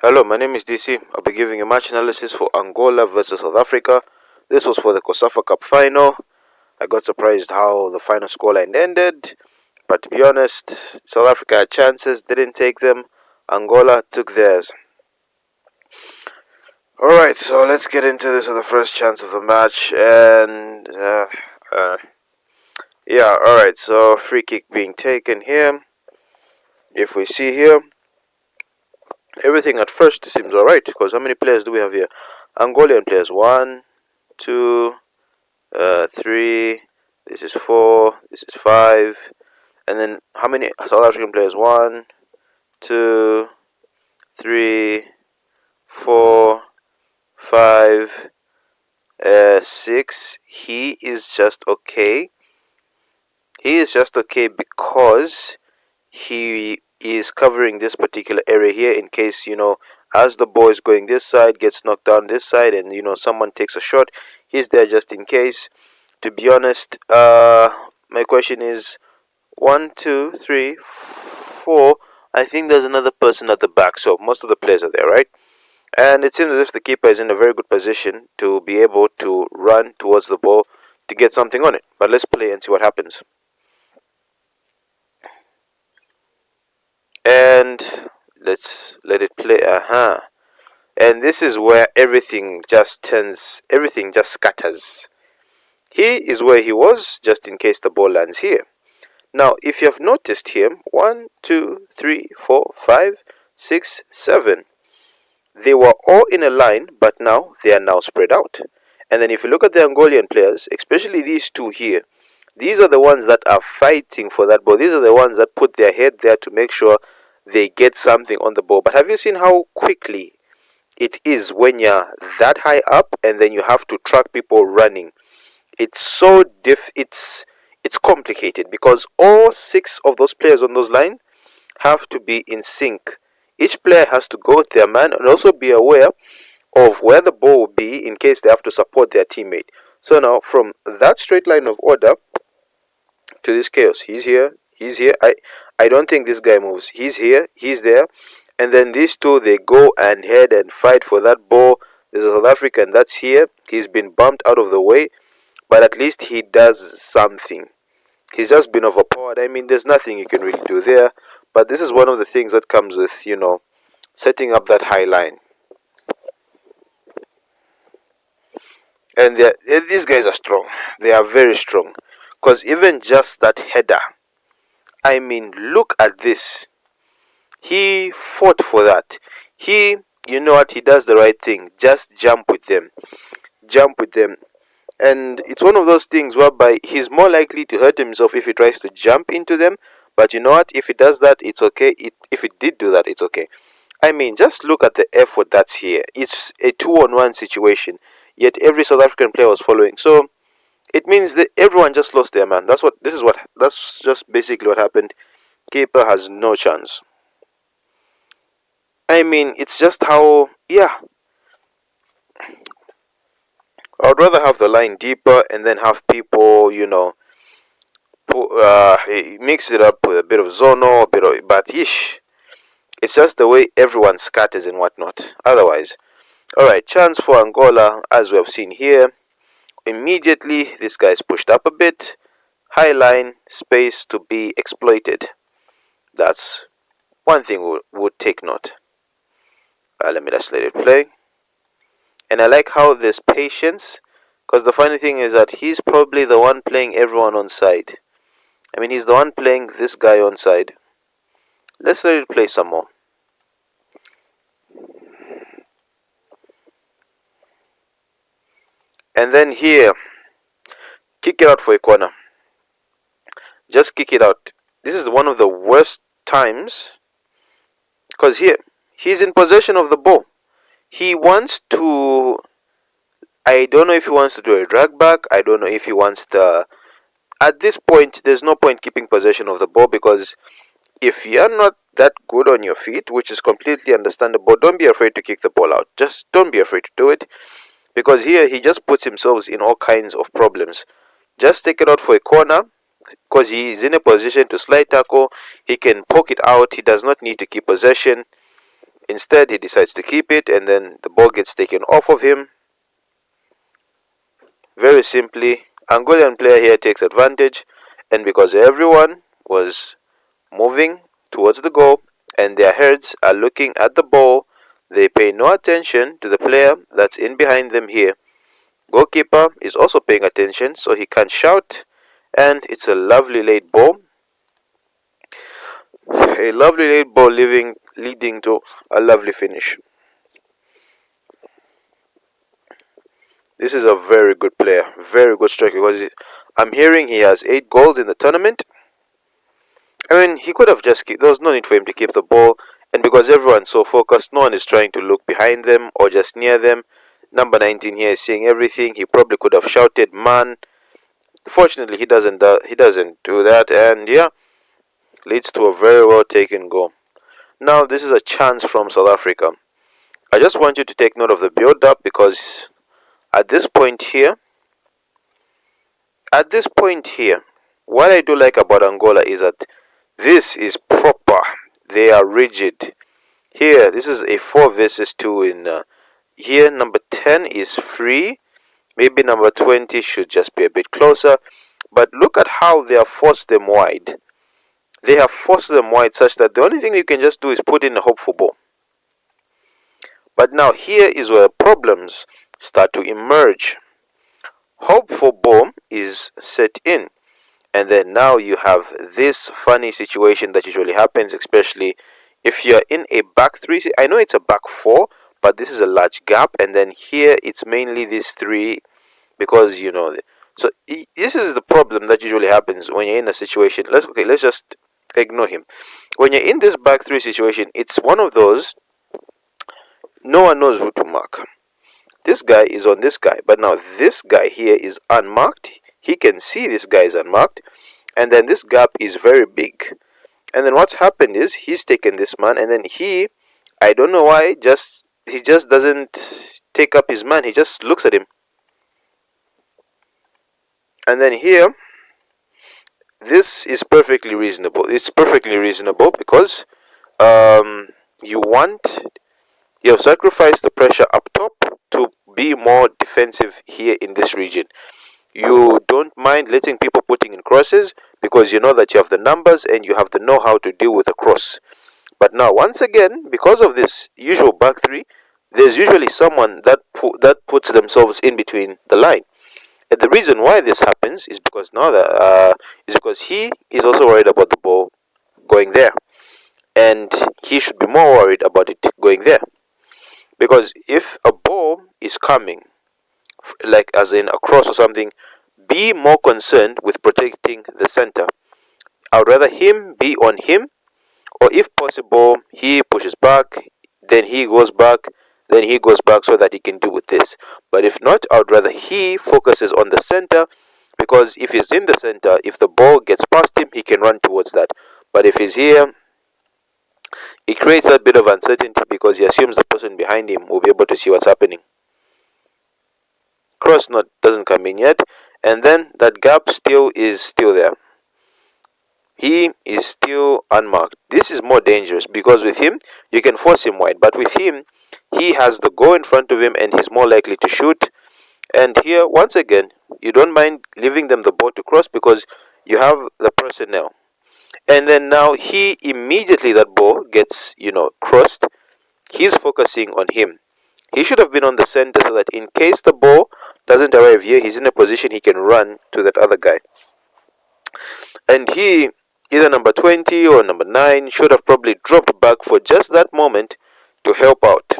Hello, my name is DC. I'll be giving a match analysis for Angola versus South Africa. This was for the COSAFA Cup final. I got surprised how the final scoreline ended, but to be honest, South Africa had chances, didn't take them. Angola took theirs. Alright, so let's get into this with the first chance of the match. Alright, so free kick being taken here. If we see here, everything at first seems alright, because how many players do we have here? Angolan players, 1, 2, 3, this is 4, this is 5, and then how many South African players? 1, 2, 3, 4, 5, 6. He is just okay. He is just okay because he is covering this particular area here in case, as the ball is going this side, gets knocked down this side, and, someone takes a shot. He's there just in case. To be honest, my question is 1, 2, 3, 4. I think there's another person at the back, so most of the players are there, right? And it seems as if the keeper is in a very good position to be able to run towards the ball to get something on it. But let's play and see what happens. And let's let it play. And this is where everything just scatters. He is where he was, just in case the ball lands here. Now, if you have noticed here, 1, 2, 3, 4, 5, 6, 7. They were all in a line, but now they are now spread out. And then if you look at the Angolan players, especially these two here, these are the ones that are fighting for that ball. These are the ones that put their head there to make sure they get something on the ball. But have you seen how quickly it is when you're that high up and then you have to track people running? It's so it's complicated because all 6 of those players on those line have to be in sync. Each player has to go with their man and also be aware of where the ball will be in case they have to support their teammate. So now from that straight line of order to this chaos, he's here, he's here. I don't think this guy moves. He's here, he's there. And then these two, they go and head and fight for that ball. There's a South African that's here. He's been bumped out of the way, but at least he does something. He's just been overpowered. I mean, there's nothing you can really do there. But this is one of the things that comes with, setting up that high line. And these guys are strong. They are very strong. Because even just that header, I mean, look at this. He fought for that. You know what, he does the right thing. Just jump with them. Jump with them. And it's one of those things whereby he's more likely to hurt himself if he tries to jump into them. But you know what? If he does that, it's okay. If he did do that, it's okay. I mean, just look at the effort that's here. It's a 2-on-1 situation. Yet every South African player was following. So it means that everyone just lost their man. That's just basically what happened. Keeper has no chance. I mean, it's just how, yeah. I would rather have the line deeper and then have people, mix it up with a bit of zono, but it's just the way everyone scatters and whatnot. Otherwise, alright, chance for Angola, as we have seen here. Immediately, this guy is pushed up a bit. High line, space to be exploited. That's one thing we would take note. Let me just let it play. And I like how there's patience, because the funny thing is that he's probably the one playing everyone on side. I mean, he's the one playing this guy on side. Let's let it play some more. And then here, kick it out for a corner. Just kick it out. This is one of the worst times, because here, he's in possession of the ball. He wants to, I don't know if he wants to do a drag back. I don't know if he wants to, at this point, there's no point keeping possession of the ball, because if you're not that good on your feet, which is completely understandable, don't be afraid to kick the ball out. Just don't be afraid to do it, because here he just puts himself in all kinds of problems. Just take it out for a corner, because he is in a position to slide tackle. He can poke it out. He does not need to keep possession. Instead, he decides to keep it, and then the ball gets taken off of him. Very simply, Angolan player here takes advantage, and because everyone was moving towards the goal and their heads are looking at the ball, they pay no attention to the player that's in behind them here. Goalkeeper is also paying attention, so he can't shout, and it's a lovely late ball. A lovely late ball leading to a lovely finish. This is a very good player, very good striker, because I'm hearing he has 8 goals in the tournament. I mean, he could have just there was no need for him to keep the ball, and because everyone's so focused, no one is trying to look behind them or just near them. Number 19 here is seeing everything. He probably could have shouted, "Man!" Fortunately, he doesn't do that, and yeah, leads to a very well taken goal. Now, this is a chance from South Africa. I just want you to take note of the build-up, because at this point here, what I do like about Angola is that this is proper. They are rigid. Here, this is a 4 versus 2 in here. Number 10 is free. Maybe number 20 should just be a bit closer. But look at how they have forced them wide. They have forced them wide such that the only thing you can just do is put in a hopeful ball. But now here is where problems start to emerge. Hopeful ball is set in. And then now you have this funny situation that usually happens, especially if you're in a back 3. I know it's a back 4, but this is a large gap. And then here it's mainly these 3, because so this is the problem that usually happens when you're in a situation. Let's just ignore him. When you're in this back 3 situation, it's one of those, no one knows who to mark. This guy is on this guy, but now this guy here is unmarked. He can see this guy is unmarked, and then this gap is very big. And then what's happened is he's taken this man, and then I don't know why, he just doesn't take up his man. He just looks at him. And then here, this is perfectly reasonable. It's perfectly reasonable because you have sacrificed the pressure up top to be more defensive here in this region. You don't mind letting people putting in crosses because you know that you have the numbers and you have the know-how to deal with a cross. But now, once again, because of this usual back 3, there's usually someone that puts themselves in between the line. And the reason why this happens is because because he is also worried about the ball going there, and he should be more worried about it going there. Because if a ball is coming, like as in a cross or something, be more concerned with protecting the center. I would rather him be on him, or if possible, he pushes back, then he goes back, so that he can do with this. But if not, I would rather he focuses on the center, because if he's in the center, if the ball gets past him, he can run towards that. But if he's here, it creates a bit of uncertainty because he assumes the person behind him will be able to see what's happening. Cross doesn't come in yet, and then that gap is still there. He is still unmarked. This is more dangerous because with him, you can force him wide. But with him, he has the goal in front of him and he's more likely to shoot. And here, once again, you don't mind leaving them the ball to cross because you have the personnel. And then now immediately that ball gets, crossed, he's focusing on him. He should have been on the center so that in case the ball doesn't arrive here, he's in a position he can run to that other guy. And either number 20 or number 9 should have probably dropped back for just that moment to help out.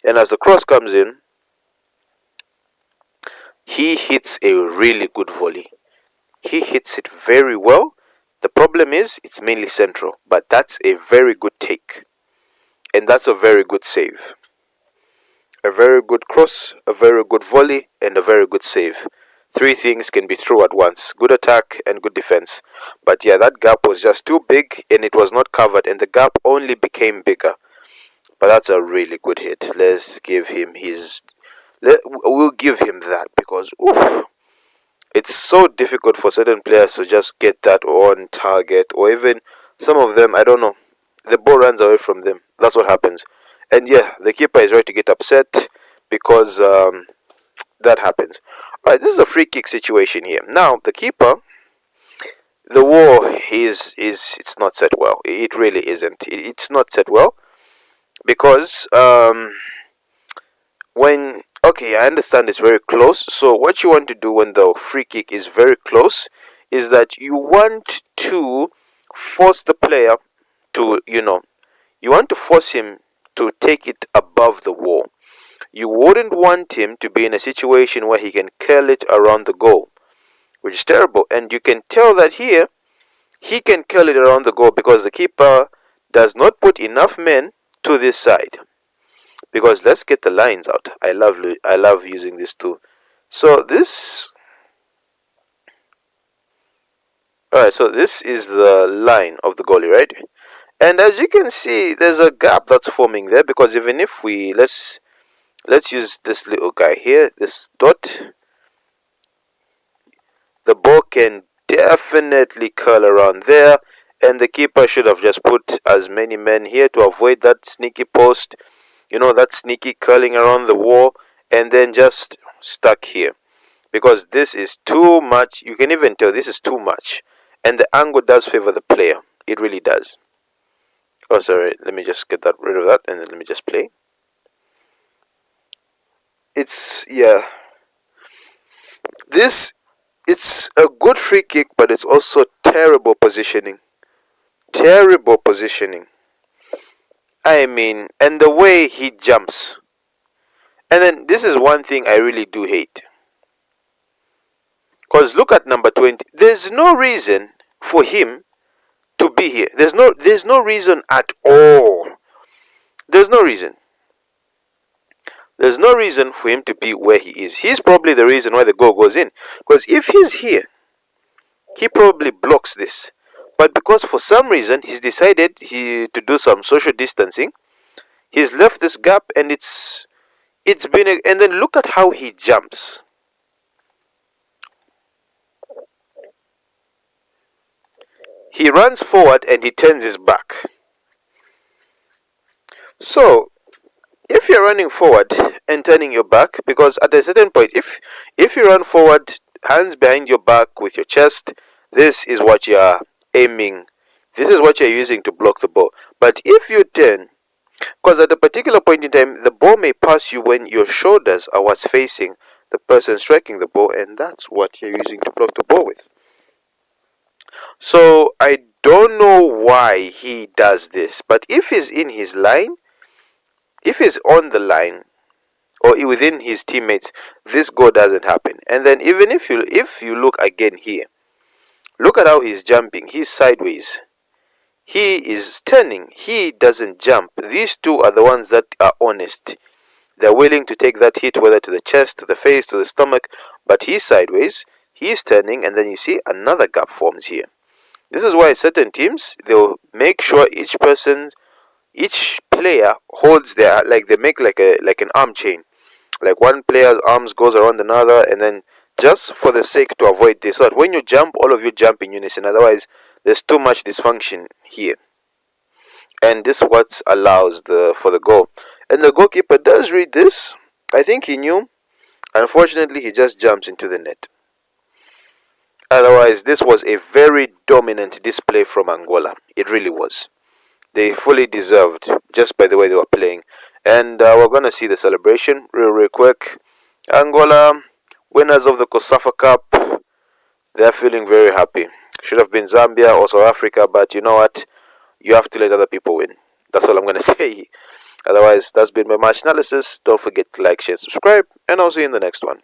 And as the cross comes in, he hits a really good volley. He hits it very well. The problem is it's mainly central, but that's a very good take. And that's a very good save. A very good cross, a very good volley, and a very good save. 3 things can be true at once. Good attack and good defense. But yeah, that gap was just too big and it was not covered, and the gap only became bigger. But that's a really good hit. Let's give him we'll give him that because it's so difficult for certain players to just get that on target, or even some of them, I don't know. the ball runs away from them. That's what happens. And yeah, the keeper is right to get upset because that happens. All right, this is a free kick situation here. Now the keeper, the war is it's not set well. It really isn't. It's not set well because when okay, I understand it's very close. So what you want to do when the free kick is very close is that you want to force the player to you want to force him to take it above the wall. You wouldn't want him to be in a situation where he can curl it around the goal, which is terrible. And you can tell that here he can curl it around the goal because the keeper does not put enough men to this side. Because let's get the lines out. I love using this too. So this alright, so this is the line of the goalie, right? And as you can see, there's a gap that's forming there because even if we let's use this little guy here, this dot, the ball can definitely curl around there, and the keeper should have just put as many men here to avoid that sneaky post, that sneaky curling around the wall, and then just stuck here. Because this is too much. You can even tell this is too much. And the angle does favor the player. It really does. Oh, sorry. Let me just get rid of that, and then let me just play. Yeah. It's a good free kick, but it's also terrible positioning. Terrible positioning. I mean, and the way he jumps. And then this is one thing I really do hate. Because look at number 20. There's no reason for him to be here. There's no reason at all. There's no reason. There's no reason for him to be where he is. He's probably the reason why the goal goes in. Because if he's here, he probably blocks this. But because for some reason he's decided to do some social distancing, he's left this gap, and and then look at how he jumps. He runs forward and he turns his back. So if you're running forward and turning your back, because at a certain point, if you run forward, hands behind your back with your chest, this is what you're aiming. This is what you're using to block the ball. But if you turn, because at a particular point in time, the ball may pass you when your shoulders are what's facing the person striking the ball, and that's what you're using to block the ball with. So I don't know why he does this, but if he's in his line, if he's on the line or within his teammates, this goal doesn't happen. And then even if you look again here, look at how he's jumping. He's sideways. He is turning. He doesn't jump. These two are the ones that are honest. They're willing to take that hit, whether to the chest, to the face, to the stomach, but he's sideways. He's turning, and then you see another gap forms here. This is why certain teams, they'll make sure each player holds their, like they make like an arm chain. Like one player's arms goes around another, and then just for the sake to avoid this, so that when you jump, all of you jump in unison. Otherwise, there's too much dysfunction here. And this what allows for the goal. And the goalkeeper does read this. I think he knew. Unfortunately, he just jumps into the net. Otherwise, this was a very dominant display from Angola. It really was. They fully deserved, just by the way they were playing. And we're going to see the celebration real quick. Angola, winners of the COSAFA Cup. They're feeling very happy. Should have been Zambia or South Africa, but you know what? You have to let other people win. That's all I'm going to say. Otherwise, that's been my match analysis. Don't forget to like, share, subscribe, and I'll see you in the next one.